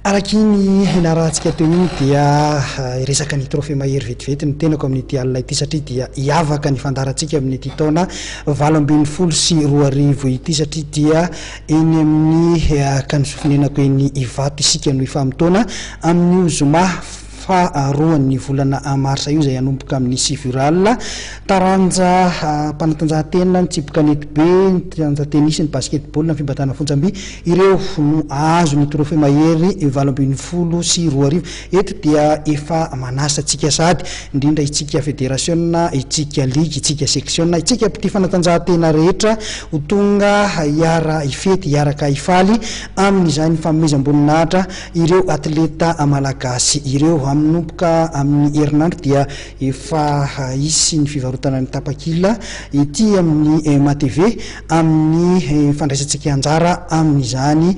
Arakiny narahantsika teo iny dia resaka ny trophée mahery vetivety ny tenako amin'ity alina ity satria dia hiavaka ny fandarantsika amin'ity taona 2024 sy 2024 ity satria dia eny amin'ny kanisofinenako eny Ivato isika no efa amin'taona amin'ny zoma faharoan'ny volana marsa io zay anomboka amin'ny siviral taranja mpanatanjahantena nitsiboka nety be taranja tenisy ny basketball ny fimbatana fonjamby ireo no azo ny trophée mahery 2024 sy 2024 eto dia efa manasa tsika sady indrindra itsika fédération itsika ligue itsika section itsika piti fanatanjahantena rehetra ho tonga hiara ifety hiaraka ifaly amin'izany fanomezam-boninahitra ireo atleta malagasy ireo aminomboka amin'ny herinandro dia efa isy ny fivarotana ny tapakila ity amin'ny MATV amin'ny fandraisantsika anjara amin'izany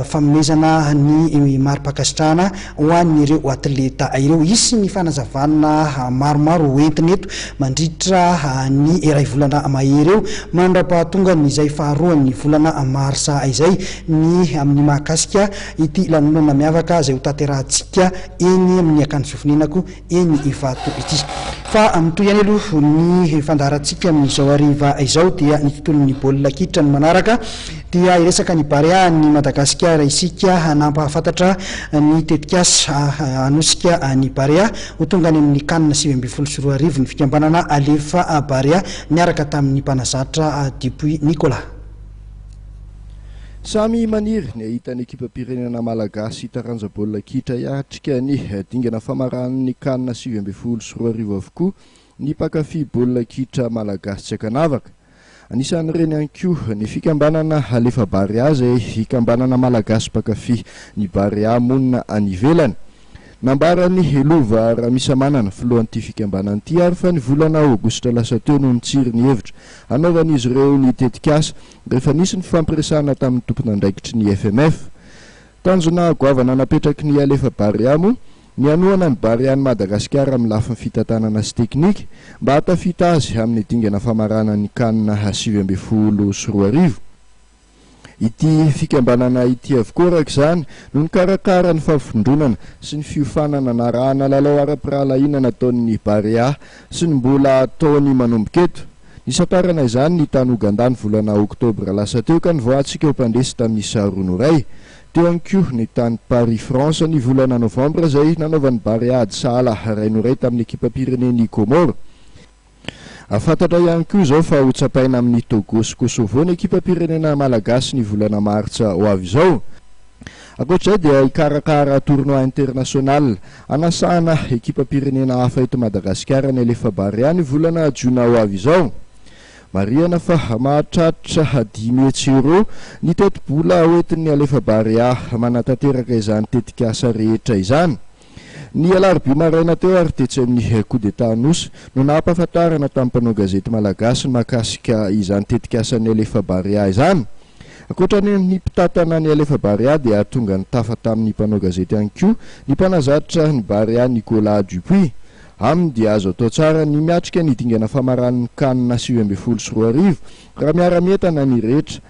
fanomezana ny mari-pakasitrahana ho an'ireo atleta ireo isy ny fanazavana maromaro hoentina eto mandritra ny iray volana mahery eo mandrapahatonga n'izay faharoan'ny volana marsa izay ny amin'ny mahakasika ity lanonana miavaka zay ho tanterahantsika eny amin'ny akanjofinenako eny Ivato ity fa amin'toy ihany aloha ny fandaharantsika amin'izao hariva izao dia ny tontolon'ny baolina kitra ny manaraka dia iresaka ny Barea ny Madagasikara isika nampahafantatra ny tetikasa anosika ny Barea ho tonga any amin'ny kanina 2024 ny fikambanana alefa Barea niaraka tamin'ny mpanazatra Dipuy Nicolas. Samy maniry ny ahitany ekipa pirenena malagasy taranja baolina kitra iatrika ny dingana famaran'ny kanina 2024 sy 2024 avokoa ny mpakafy baolina kitra malagasy tsy akanavaka. Anisan'ireny ihany koa ny fikambanana alefa Barea zay fikambanana malagasy mpakafy ny Barea monina any ivelany. Nambarany Lova Ramisamanana filohan'ity fikambanan'ity ary fa ny volana aogositra lasa teo no nitsiry ny hevitra anaovan'izy ireo ny tetikasa rehefa nisy ny fampiresahana tamin'ny tompon'andraikitry ny FMF. Tanjona goavana napetraky ny alefa Barea moa ny anoana ny Barea ny Madagasikara amin'ny lafiny fitantanana sy teknika mba hatafita azy amin'ny dingana famarana ny kanina 2024 sy 2025. Ity fikambanana ity avokoa arak'izany no nikarakara ny favondronana sy ny fiofanana narahana lalao ara-pirahalaina nataon'ny Barea sy ny mbola ataony manomboka eto. Nisatarana izany ny tany Uganda ny volana oktobra lasa teo ka nivoatsika ho mpandresy tamin'ny Saronoray. Teo ihany koa ny tany Paris France ny volana novambra zay nanaovan'ny Barea ady sahala Rainoray tamin'ny ekipa pireneny Komoro. Afantatra ihany koa zao fa hotsapaina amin'ny Togo sy Kosovo ny ekipa pirenena malagasy ny volana martsa ho avy izao. Ankoatr'izay dia ikarakara tournoi international anasana ekipa pirenena hafa eto Madagasikara ny alefa Barea ny volana jiona ho avy izao. Mariana fa mahatratra 10,000 euro ny teti-bola hoentin'ny alefa Barea manatanteraka izany tetikasa rehetra izany. Ny alarobia maraina teo ary tetsy amin'ny coup d'état anosy no nampahafantarana tamin'ny mpanao gazety malagasy mahakasika izany tetikasan'ny alefa Barea izany. Ankoatrany ny mpitatana ny alefa Barea dia tonga nitafa tamin'ny mpanao gazety ihany koa ny mpanazatra ny Barea Nicolas Dupuy. Aminy dia azo atao tsara ny miatrika ny dingana famaran'ny kanina 2024 sy 2025 raha miara-mientana ny rehetra.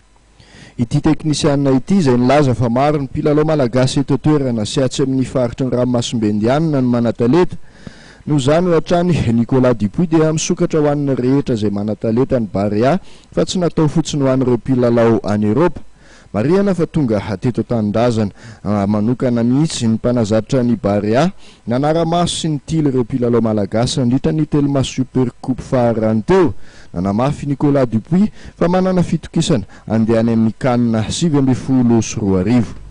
Ity teknisianina ity izay nilaza fa maro ny mpilalao malagasy eto toerana sy atsy amin'ny faritry ny ranomasimbendianina ny manataleta. Noho izany ho hatrany Nicolas Dupuy dia misokatra ho an'ny rehetra izay manataleta ny Barea fa tsy natao fotsiny ho an'ireo mpilalao any Eropa. Mariana fa tonga hateto an-tanindrazana manokana mihitsy ny mpanazatra ny Barea nanara-maso sy nitily ireo mpilalao malagasy nandritra ny Telma Super Coupe faharany teo. Nanamafy Nicolas Dupuy fa manana fitokisana andehany amin'ny kanina 2024 sy 2025.